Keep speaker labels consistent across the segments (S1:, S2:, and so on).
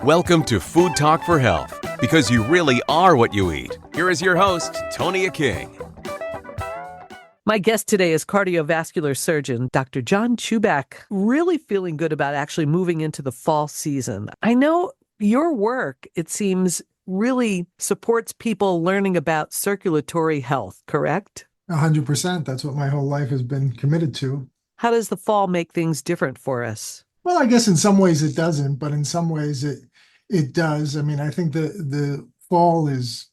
S1: Welcome to Food Talk for Health, because you really are what you eat. Here is your host, Tonia King.
S2: My guest today is cardiovascular surgeon, Dr. John Chuback, really feeling good about actually moving into the fall season. I know your work, it seems, really supports people learning about circulatory health, correct?
S3: 100%. That's what my whole life has been committed to.
S2: How does the fall make things different for us?
S3: Well, I guess in some ways it doesn't, but in some ways it does. I mean, I think the fall is,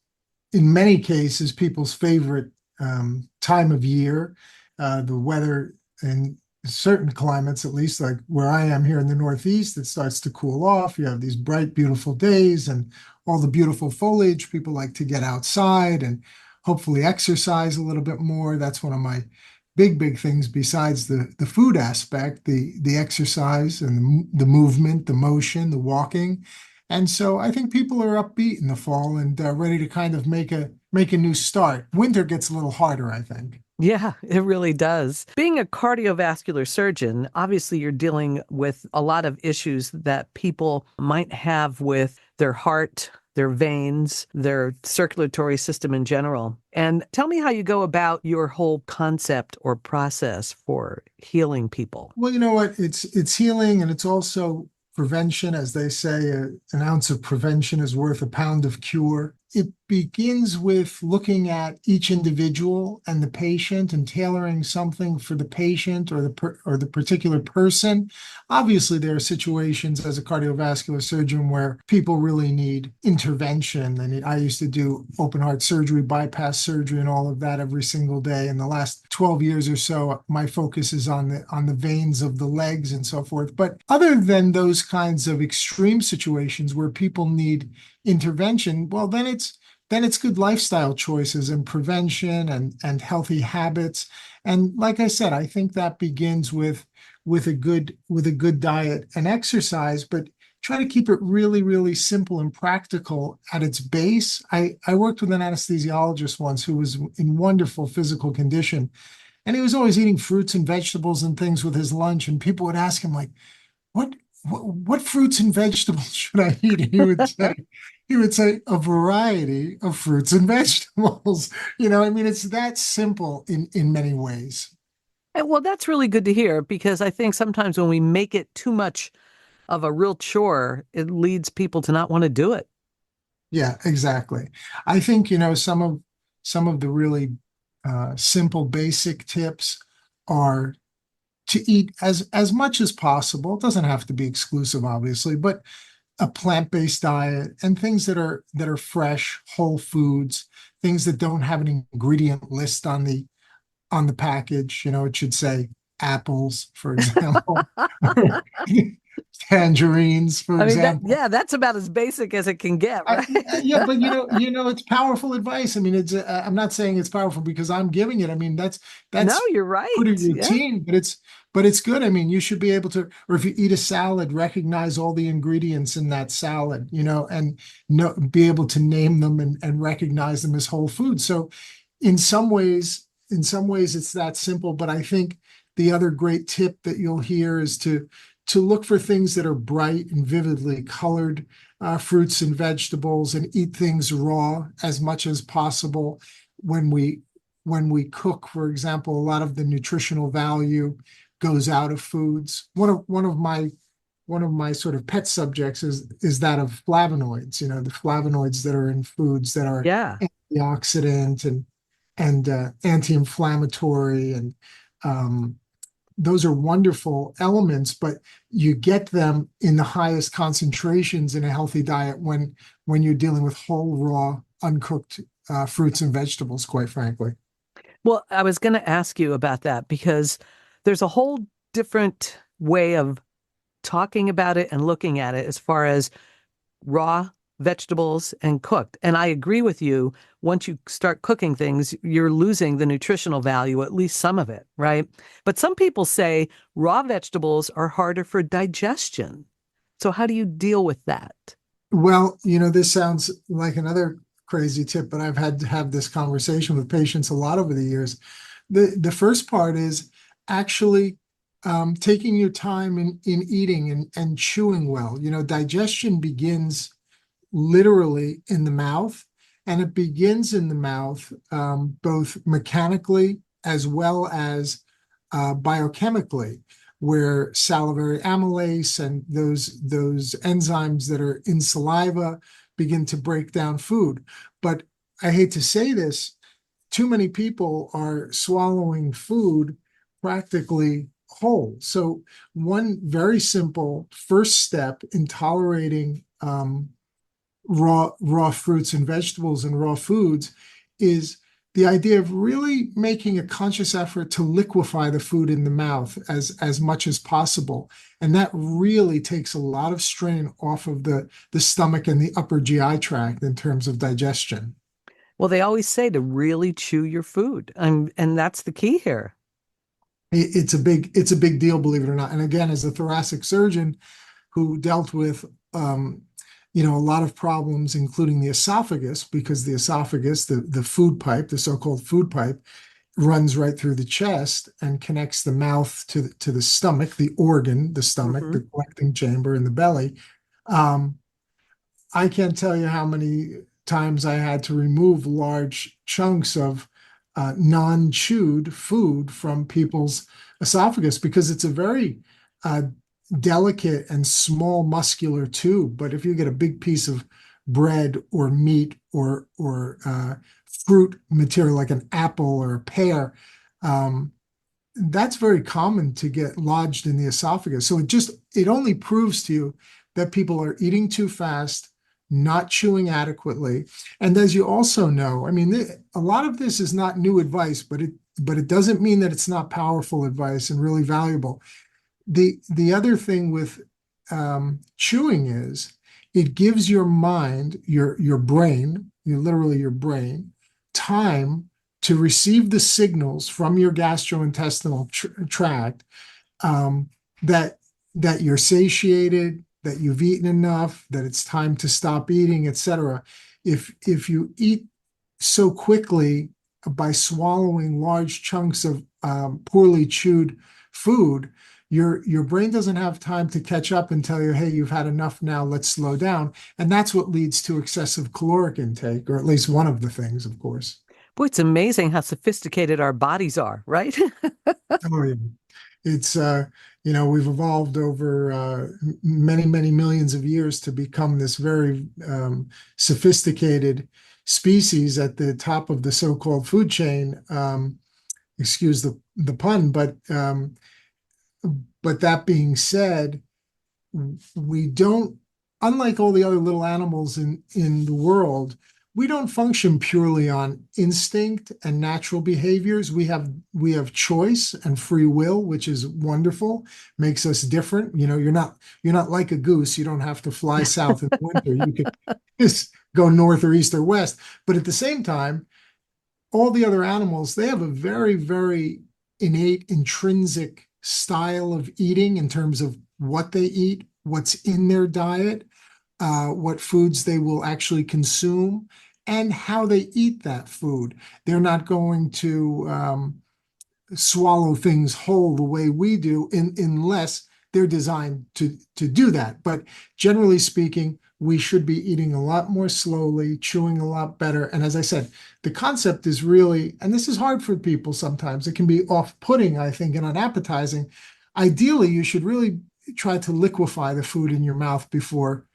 S3: in many cases, people's favorite time of year. The weather in certain climates, at least like where I am here in the Northeast, it starts to cool off. You have these bright, beautiful days and all the beautiful foliage. People like to get outside and hopefully exercise a little bit more. That's one of my big things besides the food aspect, the exercise and the movement, the motion, the walking. And so I think people are upbeat in the fall and ready to kind of make a new start. Winter gets a little harder, I think.
S2: Yeah, it really does. Being a cardiovascular surgeon, obviously you're dealing with a lot of issues that people might have with their heart, their veins, their circulatory system in general. And tell me how you go about your whole concept or process for healing people.
S3: Well, you know what? It's healing, and it's also prevention. As they say, an ounce of prevention is worth a pound of cure. It begins with looking at each individual and the patient and tailoring something for the patient or the particular person. Obviously, there are situations as a cardiovascular surgeon where people really need intervention. And I used to do open heart surgery, bypass surgery, and all of that every single day. In the last 12 years or so, my focus is on the veins of the legs and so forth. But other than those kinds of extreme situations where people need intervention, well, then it's good lifestyle choices and prevention and healthy habits. And like I said, I think that begins with a good diet and exercise, but try to keep it really simple and practical at its base. I worked with an anesthesiologist once who was in wonderful physical condition, and he was always eating fruits and vegetables and things with his lunch, and people would ask him, like, what fruits and vegetables should I eat? And he would say a variety of fruits and vegetables. I mean, it's that simple in many ways.
S2: And well, that's really good to hear, because I think sometimes when we make it too much of a real chore, it leads people to not want to do it.
S3: Yeah, exactly. I think, some of the really simple, basic tips are to eat as much as possible. It doesn't have to be exclusive, obviously, but a plant-based diet and things that are fresh, whole foods, things that don't have an ingredient list on the package. It should say apples, for example, tangerines, for example.
S2: That's about as basic as it can get, right?
S3: Yeah, but it's powerful advice. I mean, it's I'm not saying it's powerful because I'm giving it. I mean, that's
S2: no, you're right.
S3: Pretty routine, yeah. But it's good. I mean, you should be able to, or if you eat a salad, recognize all the ingredients in that salad, and be able to name them and recognize them as whole food. So in some ways it's that simple. But I think the other great tip that you'll hear is to look for things that are bright and vividly colored, fruits and vegetables, and eat things raw as much as possible. When we cook, for example, a lot of the nutritional value goes out of foods. One of my sort of pet subjects is that of flavonoids. The flavonoids that are in foods that are antioxidant and anti-inflammatory, and those are wonderful elements, but you get them in the highest concentrations in a healthy diet when you're dealing with whole, raw, uncooked fruits and vegetables, quite frankly.
S2: Well, I was going to ask you about that, because there's a whole different way of talking about it and looking at it as far as raw vegetables and cooked. And I agree with you. Once you start cooking things, you're losing the nutritional value, at least some of it, right? But some people say raw vegetables are harder for digestion. So how do you deal with that?
S3: Well, this sounds like another crazy tip, but I've had to have this conversation with patients a lot over the years. The first part is actually taking your time in eating and chewing well. Digestion begins literally in the mouth, and it begins in the mouth, both mechanically as well as biochemically, where salivary amylase and those enzymes that are in saliva begin to break down food. But I hate to say this, too many people are swallowing food practically whole. So one very simple first step in tolerating raw fruits and vegetables and raw foods is the idea of really making a conscious effort to liquefy the food in the mouth as much as possible. And that really takes a lot of strain off of the stomach and the upper GI tract in terms of digestion.
S2: Well, they always say to really chew your food, and that's the key here.
S3: It's a big deal, believe it or not. And again, as a thoracic surgeon who dealt with a lot of problems, including the esophagus, because the esophagus, the food pipe, the so-called food pipe, runs right through the chest and connects the mouth to the stomach, the organ, the stomach, the collecting chamber in the belly. I can't tell you how many times I had to remove large chunks of non-chewed food from people's esophagus because it's a very delicate and small muscular tube. But if you get a big piece of bread or meat or fruit material like an apple or a pear, that's very common to get lodged in the esophagus. So it only proves to you that people are eating too fast, not chewing adequately. And as you also know, I mean, a lot of this is not new advice, but it doesn't mean that it's not powerful advice and really valuable. The other thing with chewing is it gives your mind, your brain, literally your brain, time to receive the signals from your gastrointestinal tract that you're satiated, that you've eaten enough, that it's time to stop eating, etc. If you eat so quickly by swallowing large chunks of poorly chewed food, your brain doesn't have time to catch up and tell you, hey, you've had enough now, let's slow down. And that's what leads to excessive caloric intake, or at least one of the things, of course.
S2: Boy, it's amazing how sophisticated our bodies are, right?
S3: Oh, yeah. It's, we've evolved over many, many millions of years to become this very sophisticated species at the top of the so-called food chain. Excuse the pun, but that being said, we don't, unlike all the other little animals in the world, we don't function purely on instinct and natural behaviors. We have choice and free will, which is wonderful, makes us different. You're not like a goose. You don't have to fly south in the winter. You could just go north or east or west. But at the same time, all the other animals, they have a very, very innate, intrinsic style of eating in terms of what they eat, what's in their diet, what foods they will actually consume, and how they eat that food. They're not going to swallow things whole the way we do unless they're designed to do that. But generally speaking, we should be eating a lot more slowly, chewing a lot better. And as I said, the concept is really, and this is hard for people sometimes, it can be off-putting, I think, and unappetizing. Ideally, you should really try to liquefy the food in your mouth before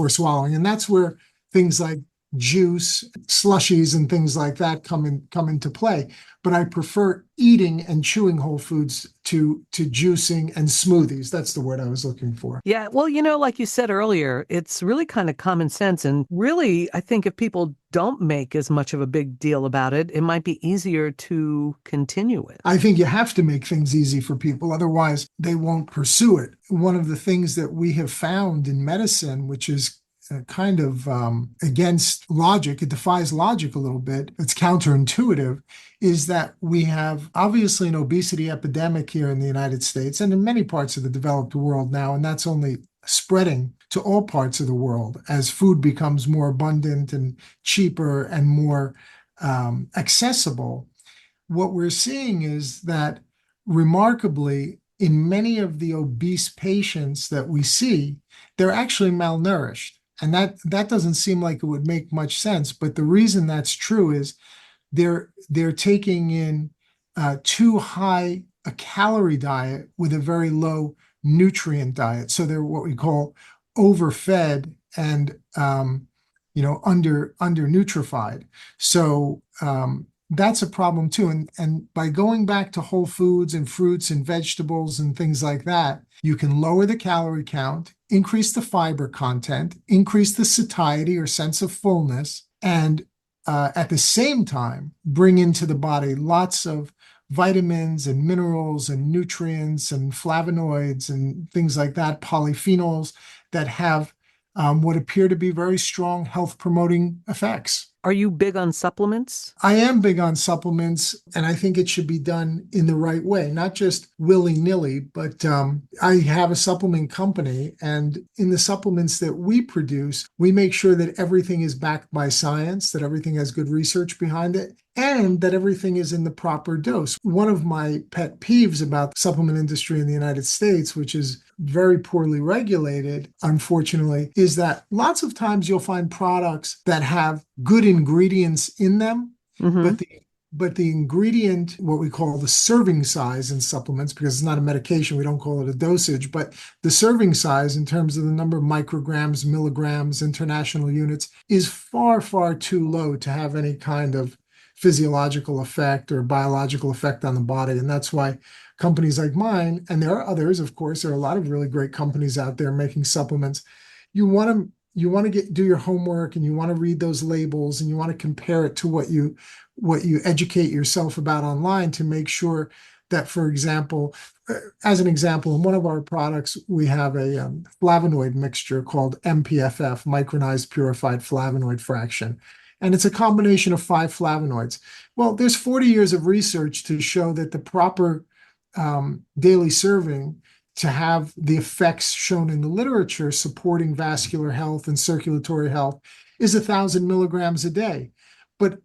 S3: swallowing. And that's where things like juice, slushies, and things like that come into play. But I prefer eating and chewing whole foods to juicing and smoothies. That's the word I was looking for.
S2: Yeah, well, like you said earlier, it's really kind of common sense. And really, I think if people don't make as much of a big deal about it, it might be easier to continue with.
S3: I think you have to make things easy for people, otherwise they won't pursue it. One of the things that we have found in medicine, which is kind of against logic, it defies logic a little bit, it's counterintuitive, is that we have obviously an obesity epidemic here in the United States and in many parts of the developed world now, and that's only spreading to all parts of the world as food becomes more abundant and cheaper and more accessible. What we're seeing is that remarkably, in many of the obese patients that we see, they're actually malnourished. And that doesn't seem like it would make much sense. But the reason that's true is they're taking in too high a calorie diet with a very low nutrient diet. So they're what we call overfed and under nutrified. So that's a problem too. And by going back to whole foods and fruits and vegetables and things like that, you can lower the calorie count, increase the fiber content, increase the satiety or sense of fullness, and at the same time, bring into the body lots of vitamins and minerals and nutrients and flavonoids and things like that, polyphenols that have what appear to be very strong health promoting effects.
S2: Are you big on supplements?
S3: I am big on supplements, and I think it should be done in the right way, not just willy-nilly, but I have a supplement company, and in the supplements that we produce, we make sure that everything is backed by science, that everything has good research behind it, and that everything is in the proper dose. One of my pet peeves about the supplement industry in the United States, which is very poorly regulated, unfortunately, is that lots of times you'll find products that have good ingredients in them,
S2: Mm-hmm.
S3: but the ingredient, what we call the serving size in supplements, because it's not a medication, we don't call it a dosage, but the serving size in terms of the number of micrograms, milligrams, international units is far, far too low to have any kind of physiological effect or biological effect on the body. And that's why companies like mine, and there are others, of course, there are a lot of really great companies out there making supplements. You want to do your homework, and you want to read those labels, and you want to compare it to what you educate yourself about online to make sure that, for example, as an example, in one of our products, we have a flavonoid mixture called MPFF, micronized purified flavonoid fraction. And it's a combination of 5 flavonoids. Well, there's 40 years of research to show that the proper daily serving to have the effects shown in the literature supporting vascular health and circulatory health is 1,000 milligrams a day. But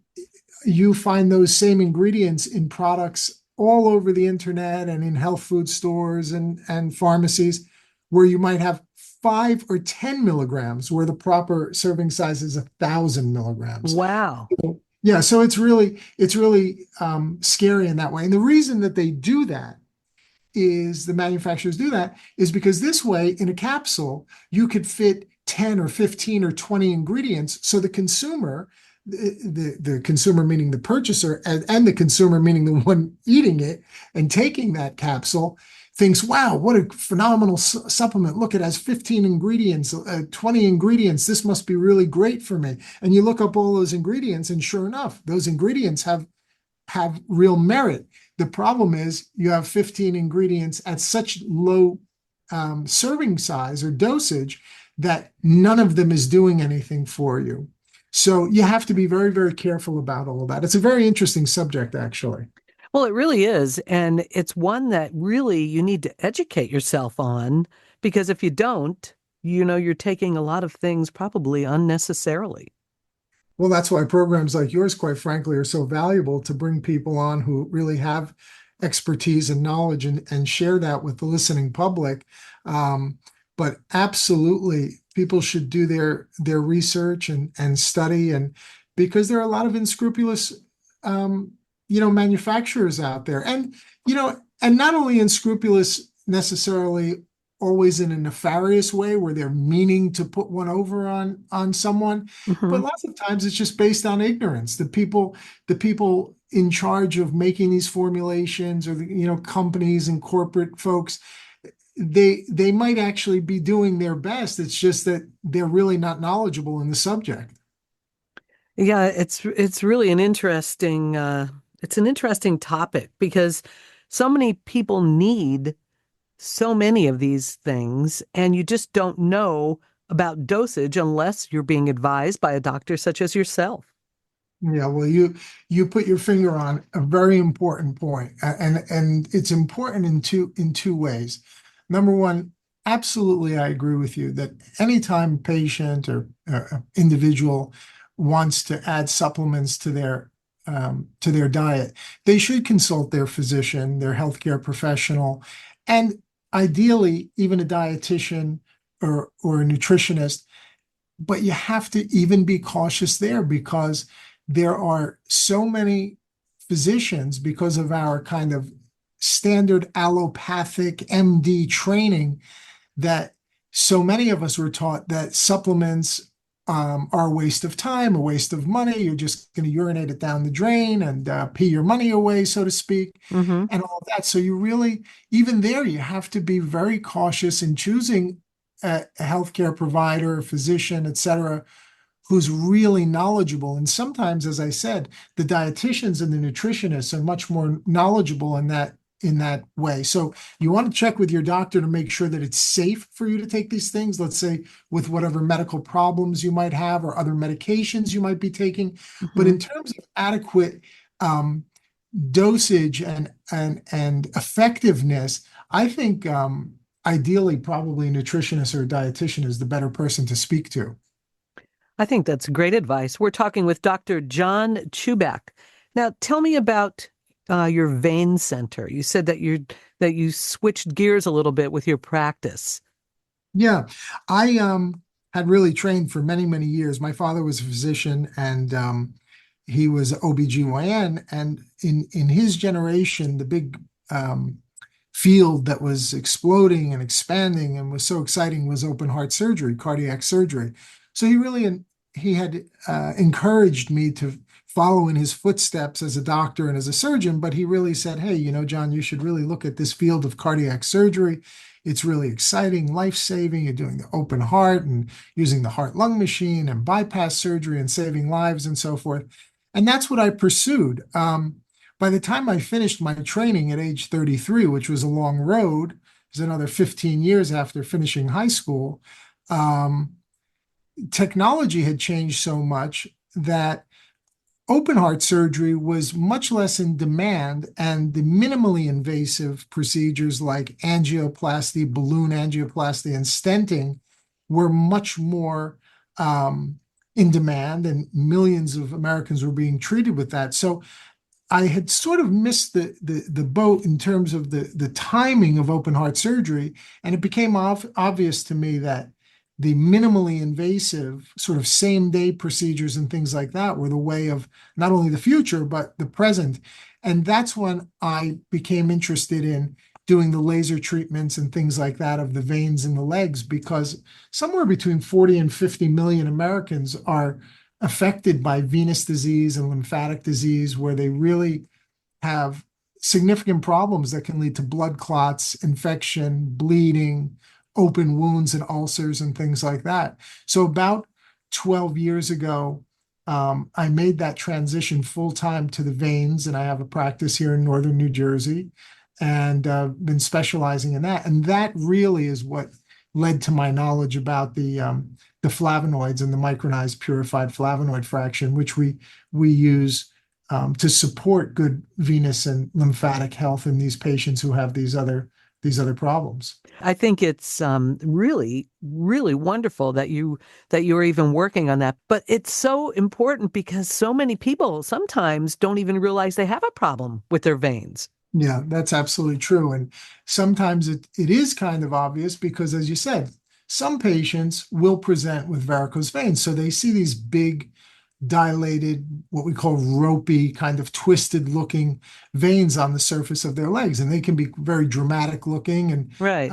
S3: you find those same ingredients in products all over the internet and in health food stores and pharmacies where you might have 5 or 10 milligrams, where the proper serving size is 1,000 milligrams.
S2: Wow.
S3: Yeah, so it's really scary in that way. And the reason that they do that is the manufacturers do that is because this way in a capsule, you could fit 10 or 15 or 20 ingredients. So the consumer, the consumer meaning the purchaser, and the consumer meaning the one eating it and taking that capsule, thinks, wow, what a phenomenal supplement. Look, it has 15 ingredients, 20 ingredients. This must be really great for me. And you look up all those ingredients, and sure enough, those ingredients have real merit. The problem is you have 15 ingredients at such low serving size or dosage that none of them is doing anything for you. So you have to be very, very careful about all of that. It's a very interesting subject, actually.
S2: Well, it really is. And it's one that really you need to educate yourself on, because if you don't, you're taking a lot of things probably unnecessarily.
S3: Well, that's why programs like yours, quite frankly, are so valuable, to bring people on who really have expertise and knowledge and share that with the listening public. But absolutely, people should do their research and study, and because there are a lot of unscrupulous manufacturers out there, and not only unscrupulous necessarily always in a nefarious way where they're meaning to put one over on someone, but lots of times it's just based on ignorance. The people in charge of making these formulations, or companies and corporate folks, they might actually be doing their best. It's just that they're really not knowledgeable in the subject.
S2: Yeah, it's really an interesting topic, because so many people need so many of these things, and you just don't know about dosage unless you're being advised by a doctor such as yourself.
S3: Yeah, well, you put your finger on a very important point, and it's important in two ways. Number one, absolutely, I agree with you that anytime a patient or individual wants to add supplements to their diet, they should consult their physician, their healthcare professional, And ideally, even a dietitian or a nutritionist, but you have to even be cautious there because there are so many physicians, because of our kind of standard allopathic MD training, that so many of us were taught that supplements are a waste of time, a waste of money. You're just going to urinate it down the drain and pee your money away, so to speak,
S2: Mm-hmm.
S3: and all of that. So you really, even there, you have to be very cautious in choosing a healthcare provider, a physician, et cetera, who's really knowledgeable. And sometimes, as I said, the dietitians and the nutritionists are much more knowledgeable in that way. So you want to check with your doctor to make sure that it's safe for you to take these things, let's say with whatever medical problems you might have or other medications you might be taking. But
S2: Mm-hmm.
S3: in terms of adequate dosage and effectiveness, I think ideally probably a nutritionist or a dietitian is the better person to speak to.
S2: I think that's great advice. We're talking with Dr. John Chuback. Now, tell me about your vein center. You said that you switched gears a little bit with your practice.
S3: Yeah, I had really trained for many, many years. My father was a physician and he was OBGYN. And in his generation, the big field that was exploding and expanding and was so exciting was open heart surgery, cardiac surgery. So he had encouraged me to follow in his footsteps as a doctor and as a surgeon, but he really said, "Hey, John, you should really look at this field of cardiac surgery. It's really exciting, life-saving. You're doing the open heart and using the heart-lung machine and bypass surgery and saving lives and so forth." And that's what I pursued. By the time I finished my training at age 33, which was a long road, it was another 15 years after finishing high school, um, technology had changed so much that open heart surgery was much less in demand, and the minimally invasive procedures like angioplasty, balloon angioplasty, and stenting were much more in demand, and millions of Americans were being treated with that. So I had sort of missed the boat in terms of the timing of open heart surgery, and it became obvious to me that the minimally invasive sort of same day procedures and things like that were the way of not only the future but the present. And that's when I became interested in doing the laser treatments and things like that of the veins in the legs, because somewhere between 40 and 50 million Americans are affected by venous disease and lymphatic disease, where they really have significant problems that can lead to blood clots, infection, bleeding, open wounds and ulcers and things like that. So about 12 years ago, I made that transition full time to the veins, and I have a practice here in northern New Jersey, and been specializing in that. And that really is what led to my knowledge about the flavonoids and the micronized purified flavonoid fraction, which we use to support good venous and lymphatic health in these patients who have these other problems.
S2: I think it's really, really wonderful that you're even working on that. But it's so important because so many people sometimes don't even realize they have a problem with their veins.
S3: Yeah, that's absolutely true. And sometimes it is kind of obvious because, as you said, some patients will present with varicose veins. So they see these big, dilated, what we call ropey, kind of twisted looking veins on the surface of their legs. And they can be very dramatic looking and
S2: Right.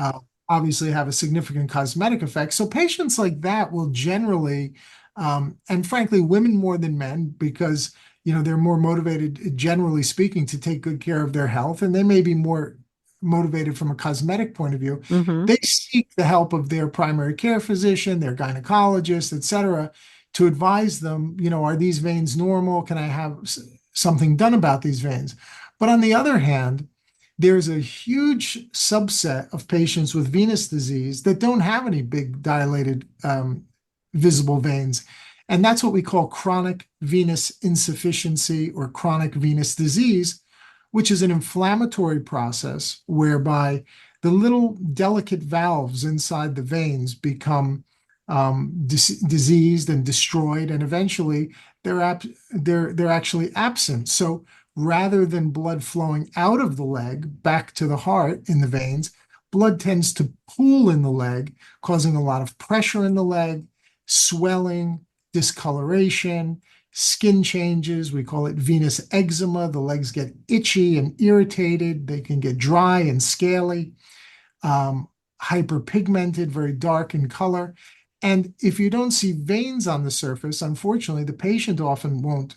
S3: obviously have a significant cosmetic effect. So patients like that will generally, and frankly, women more than men, because they're more motivated, generally speaking, to take good care of their health, and they may be more motivated from a cosmetic point of view.
S2: Mm-hmm.
S3: They seek the help of their primary care physician, their gynecologist, et cetera, to advise them, are these veins normal? Can I have something done about these veins? But on the other hand, there's a huge subset of patients with venous disease that don't have any big dilated visible veins. And that's what we call chronic venous insufficiency or chronic venous disease, which is an inflammatory process whereby the little delicate valves inside the veins become diseased and destroyed, and eventually they're actually absent. So rather than blood flowing out of the leg back to the heart in the veins, blood tends to pool in the leg, causing a lot of pressure in the leg, swelling, discoloration, skin changes. We call it venous eczema. The legs get itchy and irritated. They can get dry and scaly, hyperpigmented, very dark in color. And if you don't see veins on the surface, unfortunately, the patient often won't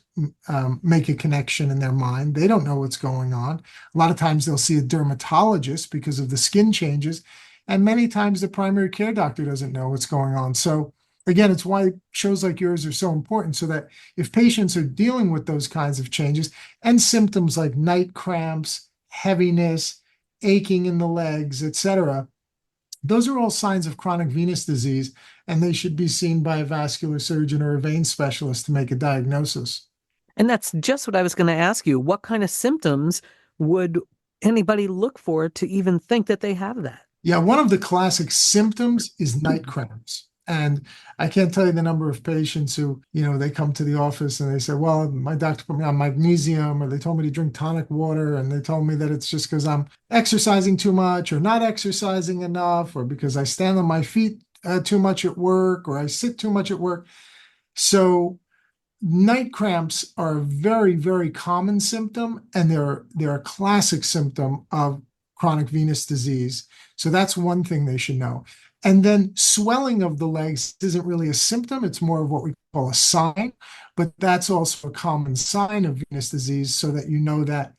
S3: make a connection in their mind. They don't know what's going on. A lot of times they'll see a dermatologist because of the skin changes. And many times the primary care doctor doesn't know what's going on. So again, it's why shows like yours are so important, so that if patients are dealing with those kinds of changes and symptoms like night cramps, heaviness, aching in the legs, etc., those are all signs of chronic venous disease, and they should be seen by a vascular surgeon or a vein specialist to make a diagnosis.
S2: And that's just what I was going to ask you. What kind of symptoms would anybody look for to even think that they have that?
S3: Yeah, one of the classic symptoms is night cramps. And I can't tell you the number of patients who, they come to the office and they say, well, my doctor put me on magnesium, or they told me to drink tonic water, and they told me that it's just because I'm exercising too much or not exercising enough, or because I stand on my feet too much at work, or I sit too much at work. So night cramps are a very, very common symptom, and they're a classic symptom of chronic venous disease. So that's one thing they should know. And then swelling of the legs isn't really a symptom. It's more of what we call a sign, but that's also a common sign of venous disease, so that you know that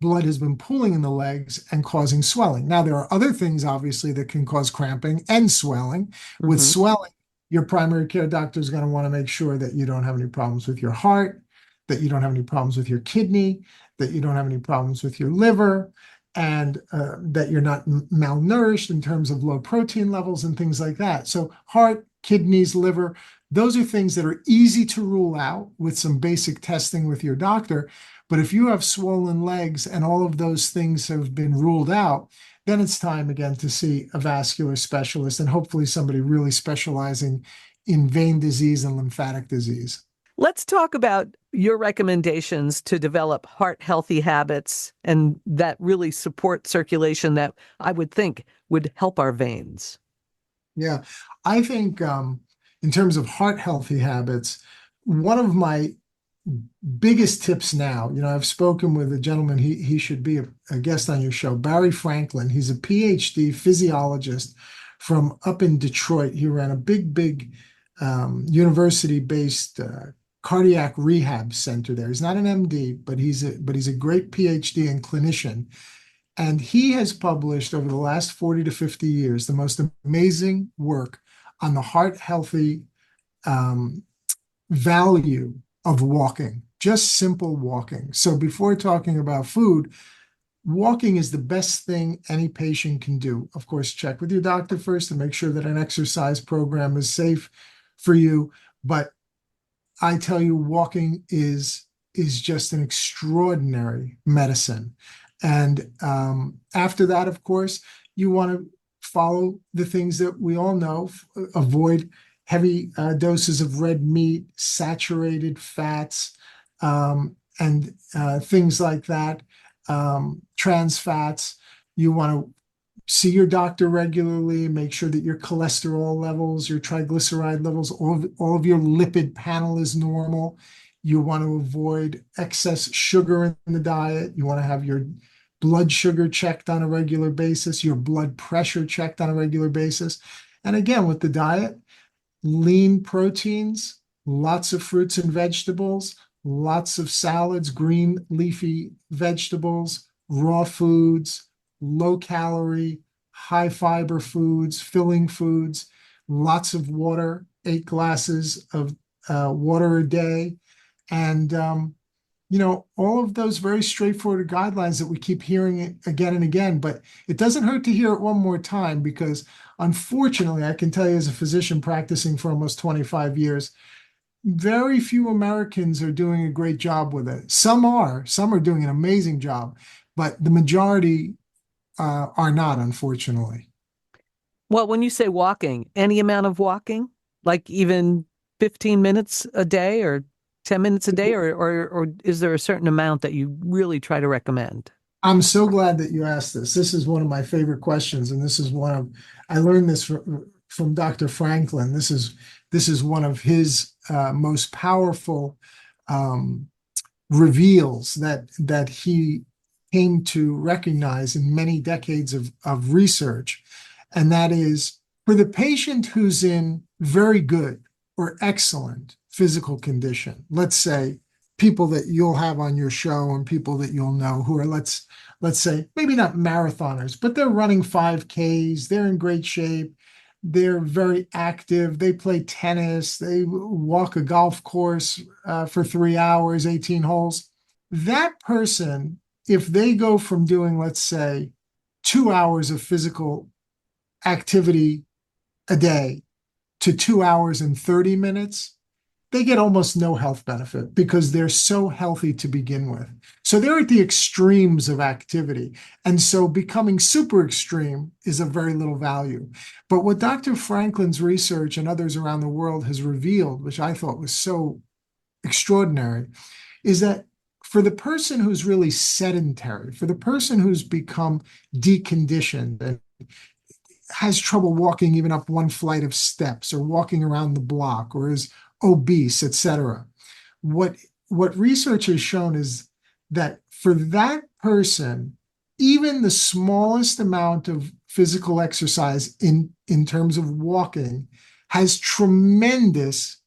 S3: blood has been pooling in the legs and causing swelling. Now, there are other things, obviously, that can cause cramping and swelling. Mm-hmm. With swelling, your primary care doctor is going to want to make sure that you don't have any problems with your heart, that you don't have any problems with your kidney, that you don't have any problems with your liver, and that you're not malnourished in terms of low protein levels and things like that. So heart, kidneys, liver, those are things that are easy to rule out with some basic testing with your doctor. But if you have swollen legs and all of those things have been ruled out, then it's time again to see a vascular specialist, and hopefully somebody really specializing in vein disease and lymphatic disease.
S2: Let's talk about your recommendations to develop heart-healthy habits and that really support circulation that I would think would help our veins.
S3: Yeah, I think in terms of heart-healthy habits, one of my biggest tips now, I've spoken with a gentleman, he should be a guest on your show, Barry Franklin. He's a PhD physiologist from up in Detroit. He ran a big university-based cardiac rehab center there. He's not an MD, but he's a great PhD and clinician. And he has published over the last 40 to 50 years the most amazing work on the heart healthy value of walking, just simple walking. So before talking about food, walking is the best thing any patient can do. Of course, check with your doctor first to make sure that an exercise program is safe for you. But I tell you, walking is just an extraordinary medicine. And after that, of course, you want to follow the things that we all know. Avoid heavy doses of red meat, saturated fats, and things like that, trans fats. You want to see your doctor regularly, make sure that your cholesterol levels, your triglyceride levels, all of your lipid panel is normal. You want to avoid excess sugar in the diet. You want to have your blood sugar checked on a regular basis, your blood pressure checked on a regular basis. And again, with the diet, lean proteins, lots of fruits and vegetables, lots of salads, green leafy vegetables, raw foods, low calorie, high fiber foods, filling foods, lots of water, 8 glasses of water a day. And, all of those very straightforward guidelines that we keep hearing again and again, but it doesn't hurt to hear it one more time, because unfortunately, I can tell you as a physician practicing for almost 25 years, very few Americans are doing a great job with it. Some are doing an amazing job, but the majority are not, unfortunately.
S2: Well, when you say walking, any amount of walking, like even 15 minutes a day or 10 minutes a day, or is there a certain amount that you really try to recommend?
S3: I'm so glad that you asked this. This is one of my favorite questions, and this is I learned this from Dr. Franklin. This is one of his most powerful um, reveals that he came to recognize in many decades of research. And that is for the patient who's in very good or excellent physical condition, let's say people that you'll have on your show and people that you'll know who are, let's say, maybe not marathoners, but they're running 5Ks, they're in great shape, they're very active, they play tennis, they walk a golf course for 3 hours, 18 holes. That person, if they go from doing, let's say, 2 hours of physical activity a day to 2 hours and 30 minutes, they get almost no health benefit because they're so healthy to begin with. So they're at the extremes of activity. And so becoming super extreme is of very little value. But what Dr. Franklin's research and others around the world has revealed, which I thought was so extraordinary, is that for the person who's really sedentary, for the person who's become deconditioned and has trouble walking even up one flight of steps or walking around the block or is obese, etc. What research has shown is that for that person, even the smallest amount of physical exercise in terms of walking has tremendous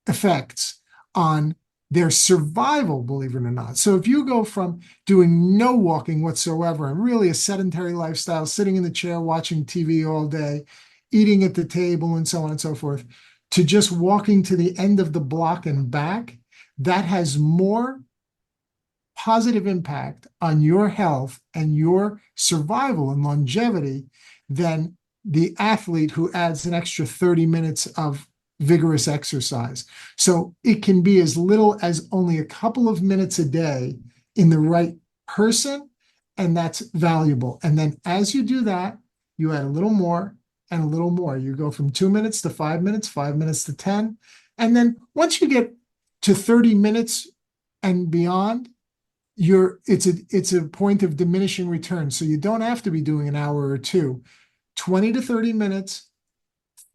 S3: effects on their survival, believe it or not. So if you go from doing no walking whatsoever and really a sedentary lifestyle, sitting in the chair, watching TV all day, eating at the table, and so on and so forth, to just walking to the end of the block and back, that has more positive impact on your health and your survival and longevity than the athlete who adds an extra 30 minutes of vigorous exercise. So it can be as little as only a couple of minutes a day in the right person, and that's valuable. And then as you do that, you add a little more and a little more. You go from 2 minutes to 5 minutes, 5 minutes to 10. And then once you get to 30 minutes and beyond, it's a point of diminishing return. So you don't have to be doing an hour or two. 20 to 30 minutes,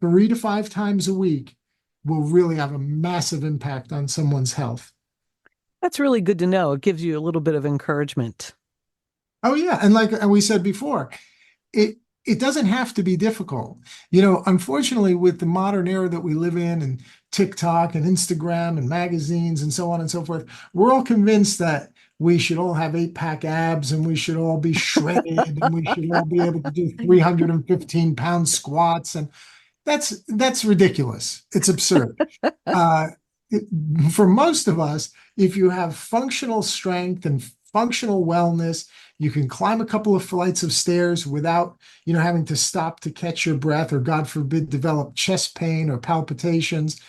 S3: 3 to 5 times a week will really have a massive impact on someone's health.
S2: That's really good to know. It gives you a little bit of encouragement.
S3: Oh yeah, and like we said before, it doesn't have to be difficult. Unfortunately, with the modern era that we live in and TikTok and Instagram and magazines and so on and so forth, we're all convinced that we should all have 8-pack abs and we should all be shredded and we should all be able to do 315-pound squats. And that's ridiculous. It's absurd. For most of us, if you have functional strength and functional wellness, you can climb a couple of flights of stairs without, having to stop to catch your breath or, God forbid, develop chest pain or palpitations.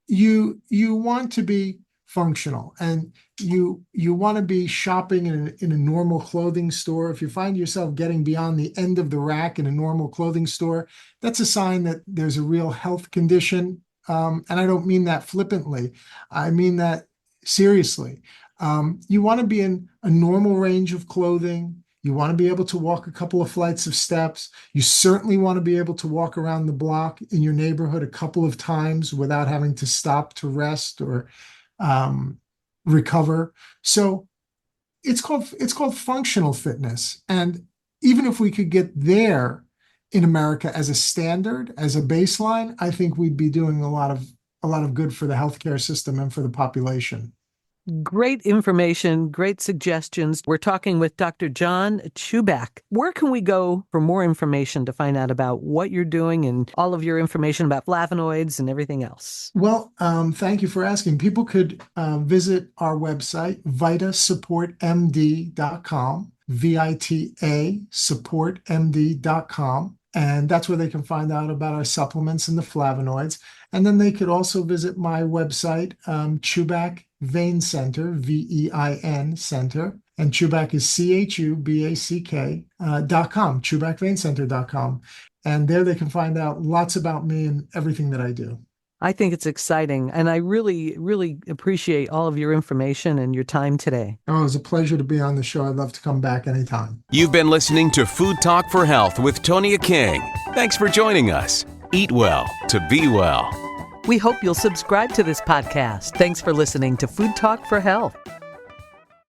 S3: You want to be functional, and you want to be shopping in a normal clothing store. If you find yourself getting beyond the end of the rack in a normal clothing store, that's a sign that there's a real health condition. And I don't mean that flippantly. I mean that seriously. You want to be in a normal range of clothing. You want to be able to walk a couple of flights of steps. You certainly want to be able to walk around the block in your neighborhood a couple of times without having to stop to rest or recover. So it's called functional fitness. And even if we could get there in America as a standard, as a baseline, I think we'd be doing a lot of good for the healthcare system and for the population.
S2: Great information, great suggestions. We're talking with Dr. John Chuback. Where can we go for more information to find out about what you're doing and all of your information about flavonoids and everything else?
S3: Well, thank you for asking. People could visit our website, vitasupportmd.com, VITA supportmd.com. And that's where they can find out about our supplements and the flavonoids. And then they could also visit my website, Chuback Vein Center, VEIN Center. And Chuback is CHUBACK.com, ChubackVeinCenter.com. And there they can find out lots about me and everything that I do.
S2: I think it's exciting. And I really, really appreciate all of your information and your time today.
S3: Oh, it was a pleasure to be on the show. I'd love to come back anytime.
S1: You've been listening to Food Talk for Health with Tonia King. Thanks for joining us. Eat well to be well.
S2: We hope you'll subscribe to this podcast. Thanks for listening to Food Talk for Health.